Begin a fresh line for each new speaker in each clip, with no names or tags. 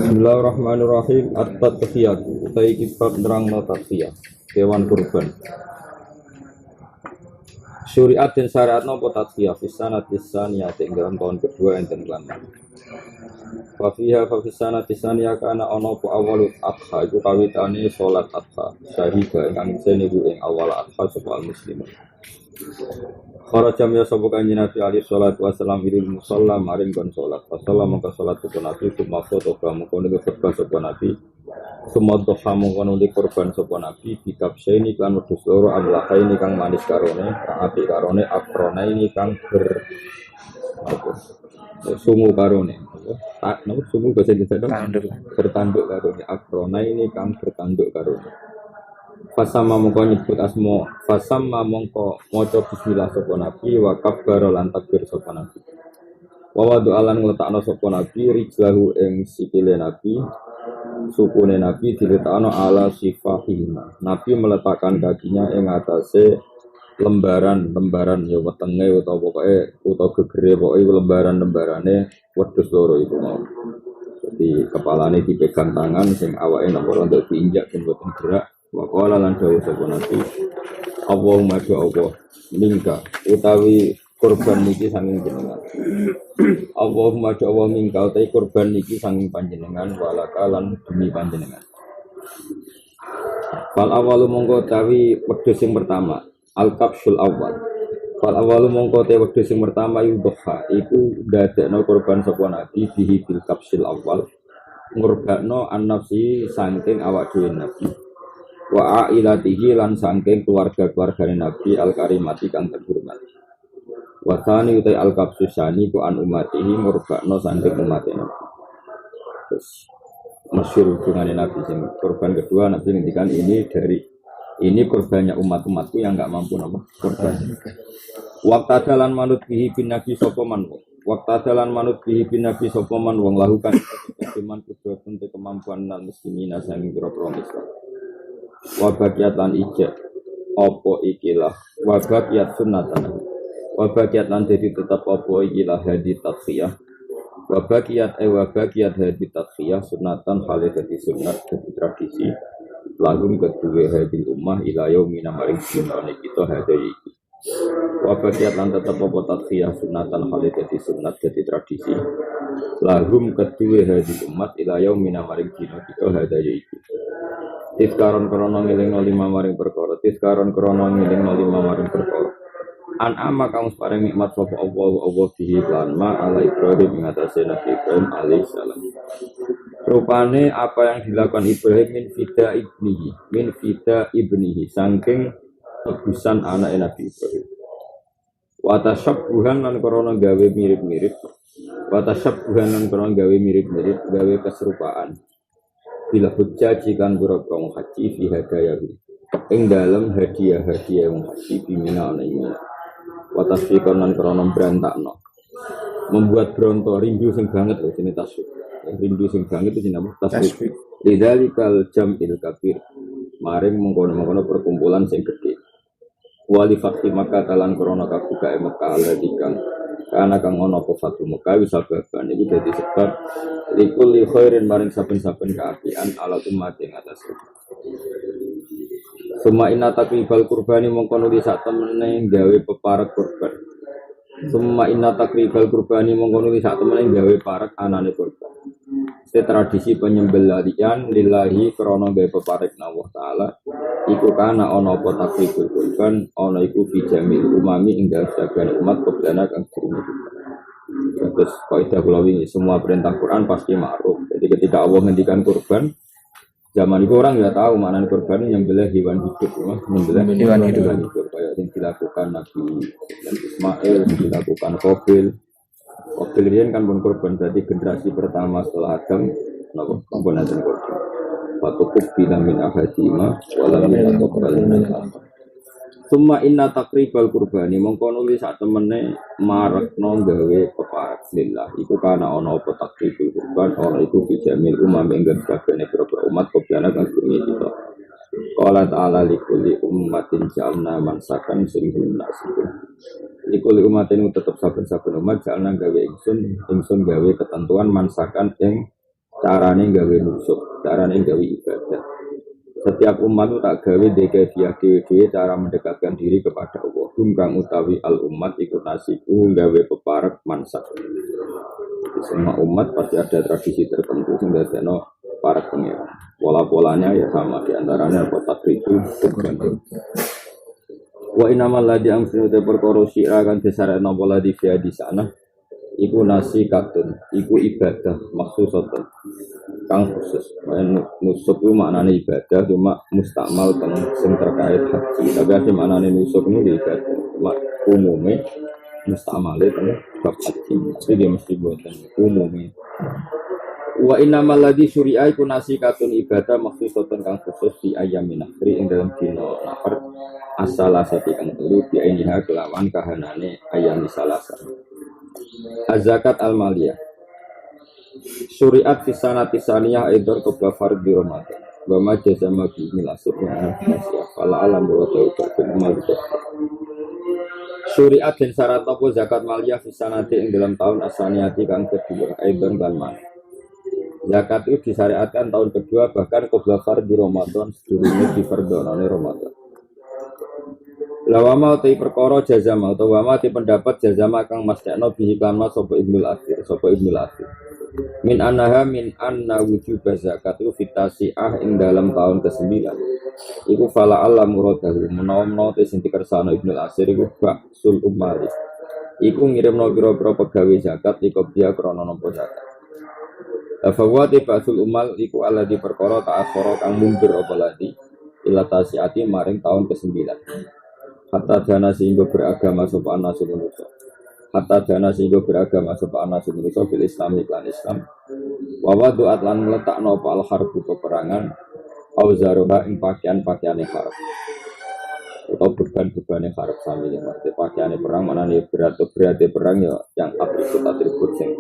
Bismillahirrahmanirrahim. At-Tadhiyah utai kitab nerangno tadhiyah kewan kurban. Syariat dan syariat nopo tadhiyah fisanat tisaniyah ing dalam tahun kedua enten lan. Wa fiha fa fisanat tisaniyah kana ana apa awalut adha iku kawitane salat adha. Syahida kang seniku ing awal adha sapa muslimin. Kharaja ya sapa kanjeng Nabi alaihi salatu wasallam ilal musalla maring kon salat. Fasalla mongko salat sapa Nabi summa fotogra mongko nek khutbah sapa Nabi. Summa doha mongko nek korban sapa Nabi kitab saini kan wedhus loro amlahaini kang manis karone, kang apik karone, akronaini kang sungu karone. Tak napa sungu bahasa Indonesia bertanduk karone, akronaini kang bertanduk karone. Fasama mongko nyebut asma, fasama mongko maca bismillah sapa Nabi wa kabbara lan takbir sapa Nabi. Wa wadu alan ngletakno sapa Nabi rijlahu ing sikile Nabi, sukune Nabi diletakno ala sifahina. Nabi meletakkan kakinya ing atase lembaran ya wetenge utawa pokoke utawa gegere pokoke lembaran-lembarane wedhus loro iku mau. Jadi kepalane dipegang tangan sing awake napa untuk diinjak ben boten gerak. Wa qala lan dawuh sapa Nabi Allahumma Allah mingka utawi kurban niki sanging jenengan Allahumma Allah mingka utawi kurban niki sanging panjenengan walakalan demi panjenengan. Fal awalu mongko utawi wedhus sing pertama al-kapsul awal. Fal awalu mongko utawi wedhus sing pertama yudha iku ndadekno kurban sapa Nabi bihi bil kapsul awal ngurbakno an-nafsi saking awak dhewe Nabi. Wa ailatihi lan saking keluarga-keluargane Nabi al-karimati kang terhormat. Wa tsani utai al-kapsusani ku an umatihi ngurbakno saking umate Nabi. Terus masyhur hubungane Nabi sing korban kedua Nabi ngendikan ini korbannya umat-umatku yang enggak mampu napa korban. Waqta dalan manut bihi bin nabi sapa man. Waqta dalan manut bihi bin nabi sapa man wong lahukan iman kudratun te kemampuan lan muslimina saking pira-pira misal. Wabagiat lan ijek opo ikilah wabagiat sunatan wabagiat lan jadi tetap opo ikilah hadi tadhiyah wabagiat hadi tadhiyah sunatan hale dadi sunat dadi tradisi lagu kedua hadi ummah ila yaumina maring dinane kita hadi iki wabagiat lan tetap opo tadhiyah sunatan hale dadi sunat dadi tradisi lagu kedua hadi ummah ila yaumina maring dinane kita hadi iki. Tiskaron krono ngiling lima maring perkara. Tiskaron krono ngiling lima maring perkara. An ama kamu paring nikmat sapa Allah bihi lan ma ala Ibrahim mengatasi Nabi Ibrahim alaihissalam. Rupane apa yang dilakukan Ibrahim min fida ibnihi saking tebusan anak Nabi Ibrahim. Wa tasyabbuhan lan krono gawe mirip-mirip. Wa tasyabbuhan lan krono gawe mirip-mirip, gawe keserupaan. Bila hujjah kan berobong haji fi hadayahu ing dalam hadiah-hadiah wong haji bimina ana ing watasfiqan lan krana brantakno membuat bronto rindu sing banget lho jenenge tasfiq rindu sing banget itu jenenge tasfiq lidzalikal jam'il kabir maring mengkono-mengkono perkumpulan sing gedhe wali fakti Makkah talan krana kabukae Mekah aladikang karena kang ono apa fatu Mekah wis sababan iku dadi sebab likul li khairin maring saben-saben kaapian ala umat ing atas. Summa inna takribal kurbani mongko nuli sak temene gawe peparek kurban. Summa inna takribal kurbani mongko nuli sak temene gawe parek anane kurban. Tradisi penyembelihan lillahi krana gawe peparek Allah taala iku kana ana apa takribul kurban ana iku fi jamil umami ing dalem umat keblana kang kurban. Terus kaidah kula wingi semua perintah Quran pasti ma'ruf. Jadi ketika Allah ngendikan kurban zaman itu orang enggak tahu makna kurban nyembelih hewan hidup, nyembelih hewan hidup kayak yang dilakukan Nabi Ismail, dilakukan Qabil ini kan pun kurban jadi generasi pertama setelah Adam napa pun ada kurban. Fatukub bilamin ahadima walamin ataqbalin. Summa inna takribal kurbani mongko nuli sak temene marekno gawe peparek lillah iku kana ana apa takribul kurban ana iku bijamil umam ing kabehane beberapa umat kopiana kang dunya kita. Qala ta'ala likulli ummatin ja'alna mansakan sing nasibun. Likulli ummatin tetep saben-saben umat ja'alna gawe ingsun gawe ketentuan mansakan ing carane gawe nusuk, carane gawe ibadah. Setiap umat itu tak gawe dekevia dewe cara mendekatkan diri kepada Allah. Kang utawi al umat ikut nasiku gawe peparek mansak. Di semua umat pasti ada tradisi tertentu sehingga dadekno para pengiran. Pola-polanya ya sama diantaranya kota itu tergantung. Wa inamal ladzi amsunu te perkara sira kan desarena pola di sana. Iku nasi katun, iku ibadah maksusatun kang khusus. Nusuk itu maknanya ibadah cuma mustakmal teng sing terkait haji. Tapi ada maknanya nusuk itu ibadah cuma umumnya mustakmalnya teng bab haji. Jadi dia mesti buatan umumnya. Wa innamal ladzi syuri'a iku nasi katun ibadah maksusatun kang khusus di ayamin akhri ing dalam dina nafar as-salasati kang telu di ainiha kelawan kahanane ayam salasa. Az-zakat al-maliyah syuriat fi sanati saniyah idor qabla fardhi ramadan wa ma jazama bi milasuk wa anfasya fala alam wa ta'ala mal syuriat dan syarat apa zakat maliyah fi sanati ing dalam tahun as-saniyati kang kedua idor lan man. Zakat itu disyariatkan tahun kedua bahkan qabla fardhi ramadan sedurunge difardhonane ramadan. Lawama utai perkara jazama atau wama ti pendapat jazama kang masdakno bihi kana sapa ibnul athir min anna wujub zakat itu fitasiah ing dalam tahun ke-9 iku fala Allah muradahu menawa te sing dikersano ibnul athir iku baksul umari iku ngirimno pira-pira pegawe zakat iku dia krana nampa zakat fawati baksul umal iku ala di perkara ta'akhara kang mundur apa ladi ila tasiati maring tahun ke-9 hatta dana sehingga beragama sapa ana manusa. Hatta dana sehingga beragama sapa ana manusa bil Islam iklan Islam. Wa wadu'at lan meletakno apa al harbu peperangan auzaroha ing pakaian-pakaiane harb. Atau beban-bebane harb sami ning pakaiane perang manane berat perang ya yang atribut sing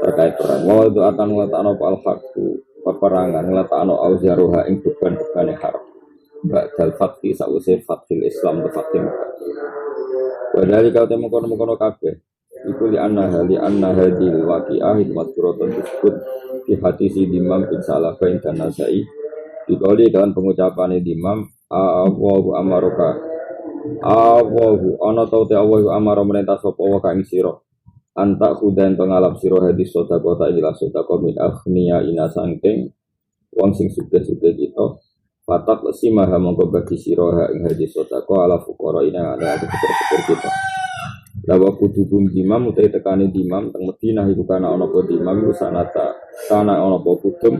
terkait perang. Wa wadu'at lan meletakno apa al harbu peperangan meletakno auzaroha ing beban-bebane harb. Ba'dal fathi sa'usir fathil Islam wa fathil Mekah. Wadali kau temu kono kabeh. Iku li anna hadil waqi'ah madhuratan disebut di hati si Imam bin Salabain dan Nasai. Dikali dengan pengucapan Imam Allahu amaroka. Allahu ana tau te Allahu amaro merintah sapa wa ka ing sira. Anta kudan pengalap sira hadis sedekah ta ila sedekah min akhniya ina sangking wong sing sugih-sugih kita. Fatak lesi maha mongko bagi siroha ing hadis sotako ala fukoro ina ada fikir kita. Lawa kudubum dimam utai tekani dimam teng Madinah iku kana ana apa dimam iku sanata kana ana apa kudum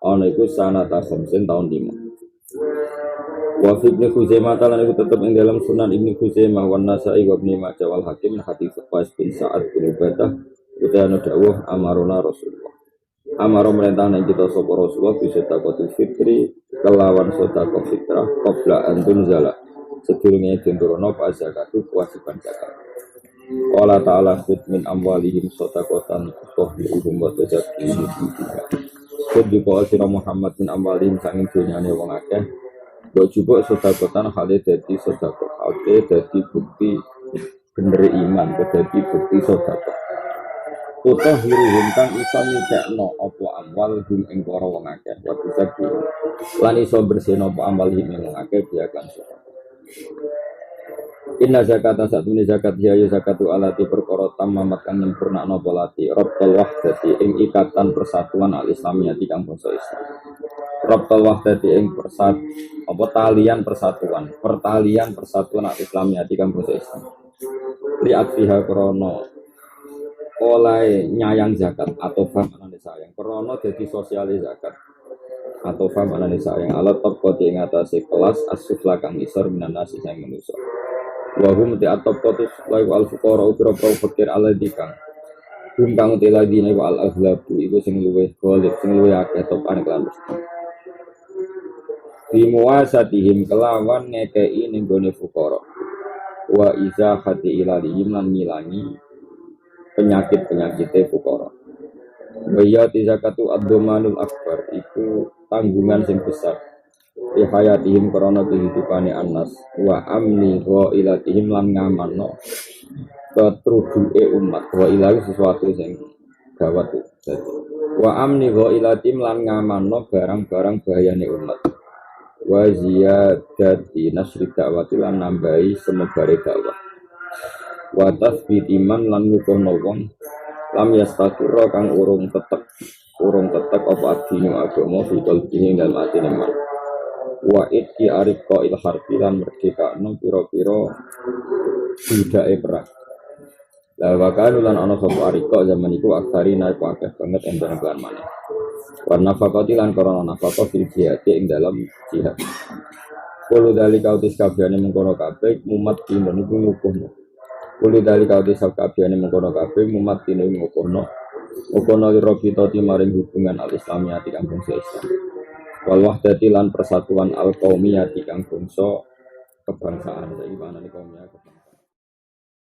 ana iku sanata khamsin tahun 5. Wa fi Ibnu Khuzaimah lan iku tetep ing dalam Sunan Ibnu Khuzaimah wan Nasa'i wa Ibnu Majah wal Hakim hadis Qais bin Sa'ad bin Ubadah utai ana dawuh amaruna Rasulullah. Amaro merintah nang kita sapa Rasulullah bisa takotul fitri kelawan sedekah fitrah qabla antun zala sedurunge diturunno apa zakat kewajiban zakat. Allah taala khud min amwalihim sedekatan tuhihum wa tazakihim. Khud sira Muhammad min amwalihim sanging dunyane wong akeh. Mbok jupuk sedekatan hale dadi sedekah hale dadi bukti bener iman dadi bukti sedekah. Utah hiruhum kang iso nyucekno apa amwal hum ing para wong akeh waktu sabi lan iso bersihno apa amwal hum ing wong akeh biakan sira. Inna zakata satune zakat ya zakatu alati perkara tamamat kang nyempurnakno apa lati rabtul wahdati ing ikatan persatuan al-islamiyati kang bangsa Islam. Rabtul wahdati ing talian persatuan persatuan al-islamiyati kang bangsa Islam. Liat fiha krana oleh nyayang zakat atau famanane sayang krana dadi sosiale zakat atau famanane sayang ala tabqati ing atase kelas as-sufla kang isor minan nasi sing manusa wa hum ti at-tabqatu wa al-fuqara ukra fakir aladikang hum kang teladine wa al-aghlabu iku sing luwih golek sing luwih akeh topan kelan mesti di muasatihim kelawan ngekei ning gone fuqara wa iza hati ilalihim lan ngilangi penyakit-penyakitnya fukara. Waya zakatu ad-dhamanul akbar iku tanggungan sing besar. Di hayatihim karena kehidupane anas wa amni wa ilatihim lan ngamanno ketruduke umat wa ilahi sesuatu sing gawat. Wa amni ghailatim lan ngamanno barang-barang bahayane umat. Wa ziyadati nasri dakwati lan nambahi semebare dakwah. Wa tasbitiman lan ngukuhno wong lam yastaqirra kang urung tetep apa adine agama fi qalbihi dalam atine man. Wa itki ariqa il harbi lan merdekakno pira-pira budake perang. La wakan lan ana sapa ariqa zaman iku aksari naik akeh banget enten maneh. Warna fakoti lan korona nafkah fil jihad ing dalam jihad. Kulo dari kautis kabiane mengkono kabeh mumat dino niku ngukuhno. Kulo dari kautis kabiane mengkono kabeh mumat dino ngukuhno. Ngukuhno liro kita timaring hubungan al-islamiyati kang bangsa Islam. Wal wahdati lan persatuan al-qaumiyati kang bangsa kebangsaan. Saiki manane kaumiyah